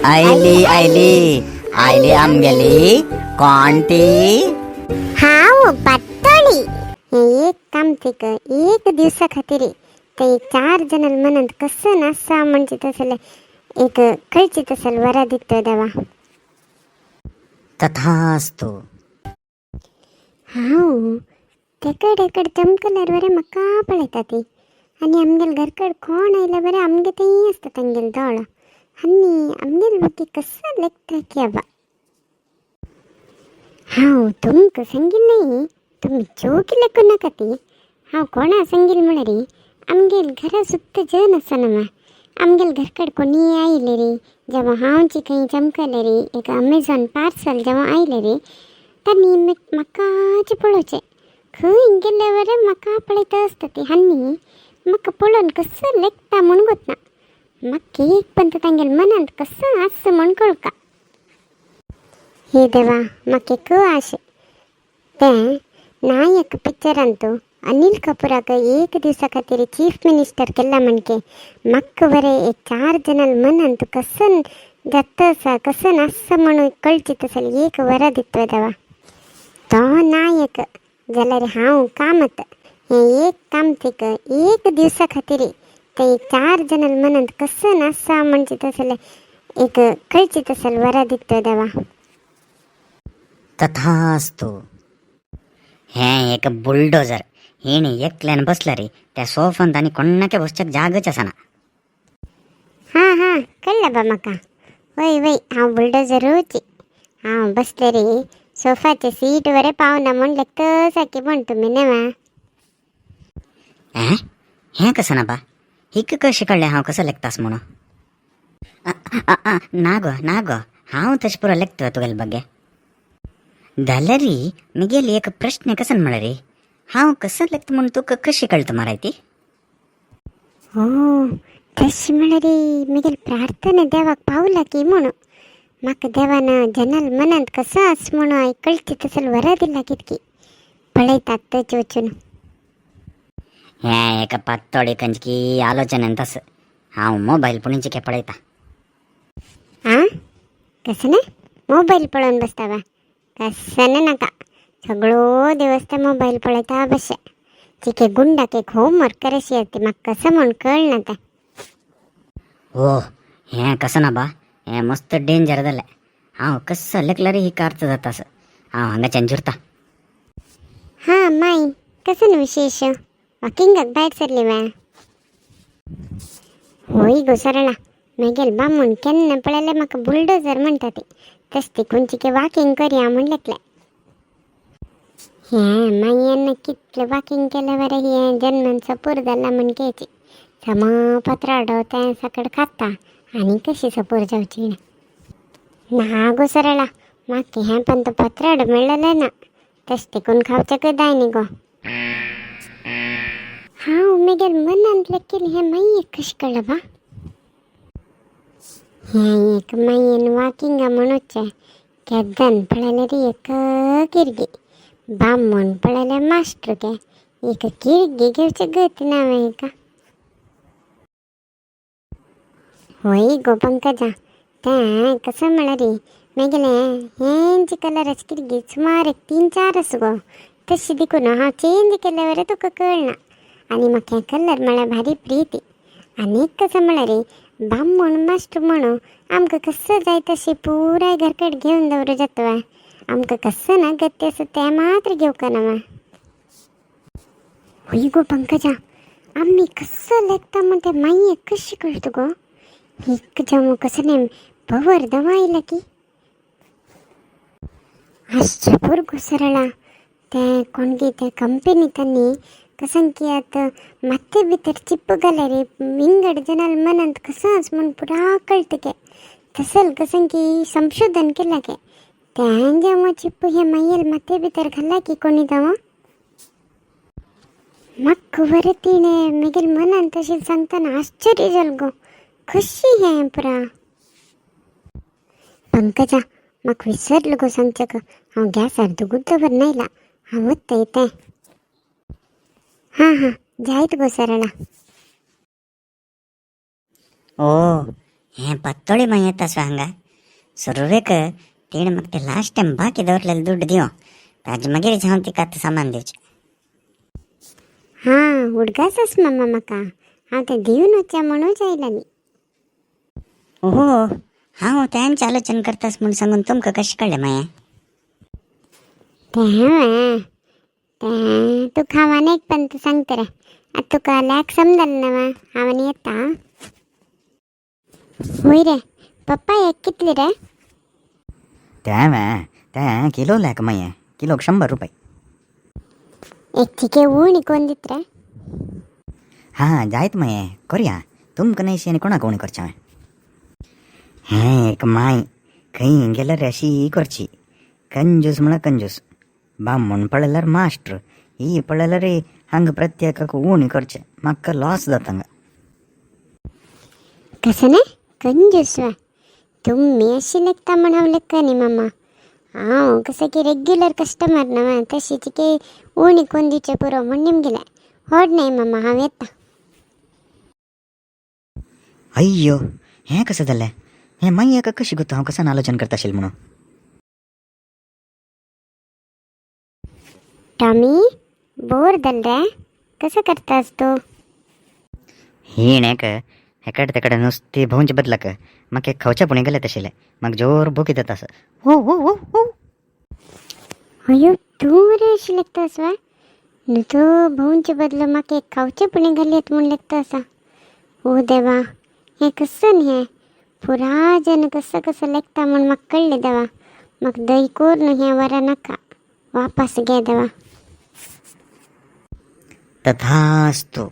Oily oily oily आमगेली कोण ती? हाव पातळी. हे एक काम ते एक दिवसा खातीर ते 4 जण म्हणत कसं नासा म्हणजे तसं एक खयची तसल वरा दिसतोय देवा. तथास्तु. हाव तेकड चमकल्यार बरे म्हाका पळयता ती आणि आमगेल घरकड कोण आयला बरे आमगे ते असतात आमगेल दोळ आणि आमगेल बाकी कसं लेखता की अबा. हाव तुमक सांगिल नाही तुम्ही जोक लेखू नका ती. हाव कोणा सांगिल म्हणा रे आमगेल घरा सुद्धा जन असं ना आमगेल घरकड कोणी आयले रे जेव्हा हावची काही चमकले रे एक अमेझॉन पार्सल जेव्हा आयले रे त्यांनी म्हाकाचे पळोवचे खंय गेल्यावर म्हाका पळयत असता ती हानी म्हाका पळोवन कसं लेखता म्हण गोत ना म्हाका एक पण तांगेल मनांत कसं असं म्हण कळका. हे देवा म्हाका क आशे ते नायक पिक्चरान तो अनिल कपूराक एक दिवसा खातीर चीफ मिनिस्टर केला म्हणके म्हाका बरे एक 4 जणांल मनांत कसं जात असा कसं नासा म्हणून कळची तसल एक वरा दितवे देवा. तो नायक जाल्यार हांव कामत हे एक काम ते एक दिवसा खातीर ते 4 जणांल मनांत कसं नासा म्हणजे तसले एक खयची तसल वरा दितवे देवा. तथास्तु. हे एक बुलडोजर हेणी एकल्यान बसला रे त्या सोफांत आणि कोणाके बसच्याक जागच असाना. हा कळलं बा म्हाका. वय हांव बुलडोजरूच हांव बसले रे सोफाचे सीट वरे पावना म्हण लेखत सारखे म्हण तुम्ही नेवा. हे कसं ना बा हिक कशें कळ्ळें हांव कसं लेखतास म्हणून. ना गो हांव तशें पुरो लेखतोय तुगेले बगे. जाल्यारी मुगेली एक प्रश्न कसं म्हणा रे हांव कसं लेखता म्हणून तुका कशी कळतं माराय ती. हो तशी म्हणा रे मुगेल प्रार्थना देवाक पावला की म्हणून म्हाका देवानं जनाल मनांत कसं आस म्हणून कळची तसल वरा दिला कितकी पळयतात तेच वचून. हे एक पातोडी कंजकी आलोचनेन तस हांव मोबाईल पुणीचे पळयता. कसं ना मोबाईल पळोवन बसता बा कसं नाका सगळो दिवस ते मोबाईल पळयता अवश्य तिके गुंडाक एक होमवर्क करायची असते म्हाका कसं म्हण कळना ते. हो हे कसं ना बा हे मस्त डेंजर जालें हांव कसं लेखला रे ही अर्थ जाता असं हांव हांगाच्यान जुरता. हा माई कसं विशेष वॉकिंगाक भायर सरली वा. होय गो सरळा मागेल बामून केन्ना पळयले म्हाका बुलडोजर म्हणटा ते तस्ती खंयची वॉकिंग करया म्हण लेखलें. हे मायेन कितलें वॉकिंग केलें बरें हे जन्मान सपोर जाला म्हण घ्यायची समा पत्राडो तें सकड खाता आनी कशी सपोर जावची ना गो सरळा म्हाका हें पण तो पत्राडो मेळ्ळलें ना तस्ती करून खावचें कदाय न्ही गो. हांव मगेल मनांत लेखील हें मायेक कशें कळ्ळें बा. हें एक मायेन वॉकिंगा म्हणूचें केदान पळयलें रे एक किरगी बामण पळयलें मास्टर के एक किरगी घेवचें गत ना का. होय गो पंकजा तें कसं म्हणा रे मगेलें हेंची कलराची किरगी सुमार एक 3-4 आस गो तशी देखून हांव चेंज केले वरे तुका कळना आनी म्हाका हें कलर म्हळ्यार भारी प्रिती. आनीक कसं म्हणा रे बामण मास्टर म्हणून आमकां कसं जाय तशी पुराय घरकड घेवन दवरूं जाता वा आमकां कसं ना गत्य आसा तें मात्र घेवका ना वा. हुय गो पंकजा आमी कसं लेखता म्हण तें मायेक कशी कळटा गो. एक जमू कसं नेम पवर दवा आयला की आश्चर्य गो सरळा तें कोणगी त्या कंपनीतांनी कसं की आतां माते भितर चिप्प घाले रे विंगड जनाल मनांत कसं आस म्हूण पुरा कळटा के तसल कसं की संशोधन केला के तें जेव्हा चिप्प हे मायेल माते भितर घाला की कोणी तेव्हा म्हाका बरें तिणें मगेल मनांत तशें सांगतना आश्चर्य जालें गो कशी हें पुरा. पंकजा म्हाका विसरलो गो सांगचें हांव गॅसार दुगूच दवर नायला हांव वत्ता येतें. हा जायत गो सरळा. ओ हे पत्तोळी मग येतास हंगा सुरवेक तीण मग ते लास्ट टाइम बाकी दवरलेलं ದುಡ್ಡು दियो ताज मागीर जावन तिका आतां सामान दिवचें. हां उडगासच मम्मा म्हाका हांव तें दिवन वचचें म्हणूच आयलां. ओहो हांव त्यांचें आलोचन करतास म्हूण सांगून तुमकां कशें कळ्ळें माये? तें तुका हांव आनी एक पंत सांगता रे. आतां तुका लॅक समजलें ना वा हांव आनी येता. होय रे पप्पा एक कितली रे? तें किलो लेक माये किलोक 100 रुपये. एक चिके उणी कोण दित रे? हां जायत माये करया तुमकां नाही आनी कोणाक उणी करचें. हें एक माय खंय गेल्यार अशी करची कंजूस म्हळ्यार कंजूस. बामण पळयल्यार मास्टर ही पळयल्यार हांगा प्रत्येकाक उणी करचें म्हाका लॉस जाता हांगा. कसं नाही कंजूस वा तुम्ही अशी लेखता म्हण हांव लेखा न्ही मम्मा. हांव कसं की रेग्युलर कस्टमर ना वा तशी चिके उणी कोण दिवचें पुरो म्हण निमगेलें. होड नाही मम्मा हांव येता. अय्यो हें कशें जालें? हें मागीर कशी गोत हांव कसं आलोचन करता आशिल्लें म्हणून. टॉमी बोर जाल रे कसं करतास तू? हिणेक हेकड तेकडे नुस्ती भोंवचे बदलाक म्हाका एक खावच्या पुणे गेले तशिल्ले म्हाका जोर भूक येता आस. हो हो हो हो अयो तू रे अशी लेखतास वा न्हू तू भोवचे बदलो म्हाका एक खावचे पुणे घालयत म्हूण लेखता असा. ओ देवा हें कसं न्ही हें पुरा जन कसं कसं लेखता म्हूण म्हाका कळ्ळें देवा. म्हाका दय कोर न्हू हें वरां नाका वापस घे देवा. तथास्तु.